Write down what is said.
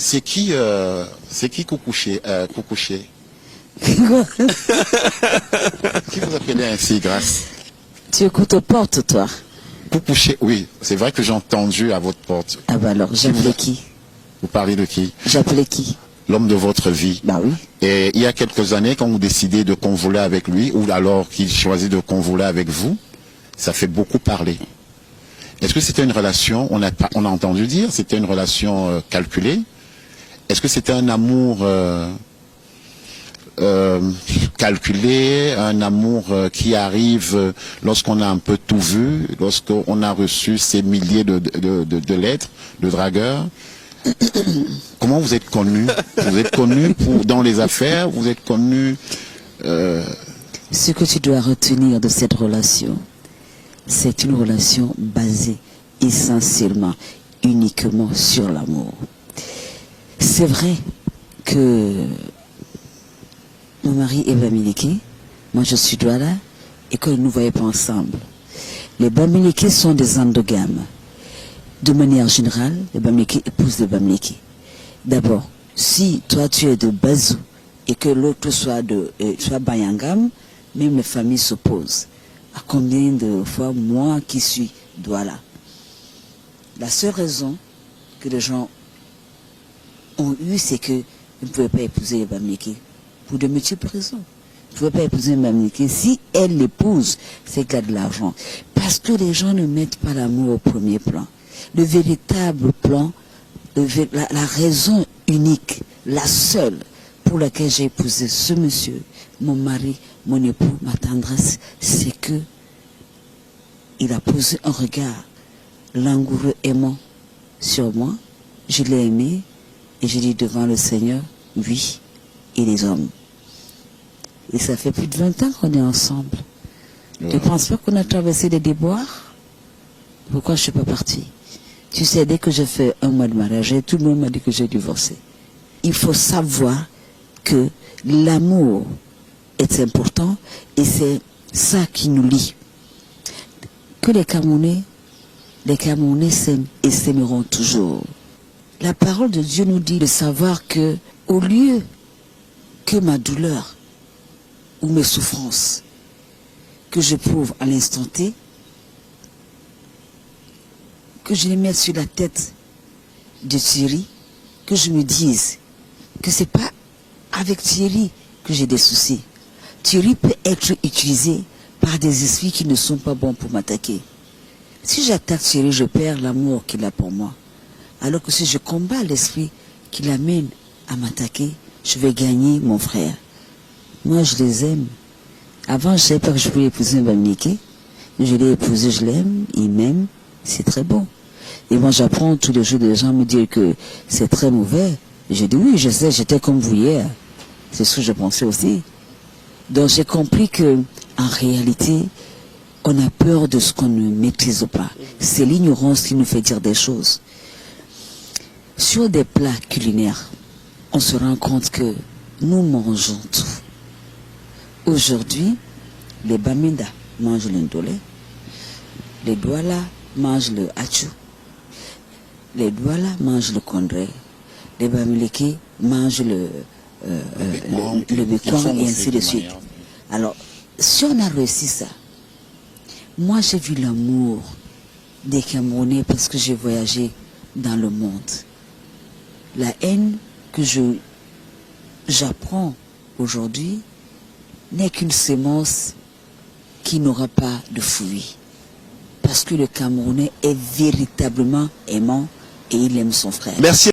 C'est qui Koukouché Koukouché Quoi? Qui vous appelez ainsi, Grâce? Tu écoutes aux portes, toi? Koukouché, oui. C'est vrai que j'ai entendu à votre porte. Ah bah alors, j'appelais qui? Vous parlez de qui? J'appelais qui? L'homme de votre vie. Bah oui. Et il y a quelques années, quand vous décidez de convoler avec lui, ou alors qu'il choisit de convoler avec vous, ça fait beaucoup parler. Est-ce que c'était une relation, on a entendu dire, c'était une relation calculée? Est-ce que c'était un amour calculé, un amour qui arrive lorsqu'on a un peu tout vu, lorsqu'on a reçu ces milliers de lettres, de dragueurs? Comment vous êtes connu? Vous êtes connu dans les affaires? Vous êtes connu... Ce que tu dois retenir de cette relation, c'est une relation basée essentiellement, uniquement sur l'amour. C'est vrai que mon mari est Bamileke, moi je suis Douala, et que nous ne voyons pas ensemble. Les Bamileke sont des endogames. De manière générale, les Bamileke épousent les Bamileke. D'abord, si toi tu es de Bazou et que l'autre soit Bayangam, même les familles s'opposent. À combien de fois moi qui suis Douala? La seule raison que les gens ont eu, c'est qu'ils ne pouvaient pas épouser les Bamileke. Pour de multiples raisons. Ils ne pouvaient pas épouser les Bamileke. Si elle l'épouse, c'est qu'elle a de l'argent. Parce que les gens ne mettent pas l'amour au premier plan. Le véritable plan, la raison unique, la seule pour laquelle j'ai épousé ce monsieur, mon mari, mon époux, ma tendresse, c'est que il a posé un regard langoureux, aimant sur moi. Je l'ai aimé et j'ai dit devant le Seigneur, oui, et les hommes. Et ça fait plus de 20 ans qu'on est ensemble. Tu ne penses pas qu'on a traversé des déboires? Pourquoi je ne suis pas partie? Tu sais, dès que j'ai fait un mois de mariage, tout le monde m'a dit que j'ai divorcé. Il faut savoir que l'amour est important et c'est ça qui nous lie. Que les Camerounais s'aiment et s'aimeront toujours. La parole de Dieu nous dit de savoir que, au lieu que ma douleur ou mes souffrances que j'éprouve à l'instant T, que je les mette sur la tête de Thierry, que je me dise que c'est pas avec Thierry que j'ai des soucis. Thierry peut être utilisé par des esprits qui ne sont pas bons pour m'attaquer. Si j'attaque Thierry, je perds l'amour qu'il a pour moi. Alors que si je combats l'esprit qui l'amène à m'attaquer, je vais gagner mon frère. Moi, je les aime. Avant, je ne savais pas que je pouvais épouser un Bamileke. Je l'ai épousé, je l'aime, il m'aime, c'est très bon. Et moi, j'apprends tous les jours des gens me dire que c'est très mauvais. J'ai dit oui, je sais, j'étais comme vous hier. C'est ce que je pensais aussi. Donc, j'ai compris que, en réalité, on a peur de ce qu'on ne maîtrise pas. C'est l'ignorance qui nous fait dire des choses. Sur des plats culinaires, on se rend compte que nous mangeons tout. Aujourd'hui, les Baminda mangent le ndolé, les Douala mangent le hachou, les Douala mangent le kondré, les Bamileke mangent le bécon et ainsi de suite. Alors, si on a réussi ça, moi j'ai vu l'amour des Camerounais parce que j'ai voyagé dans le monde. La haine que j'apprends aujourd'hui n'est qu'une sémence qui n'aura pas de fruits. Parce que le Camerounais est véritablement aimant et il aime son frère. Merci.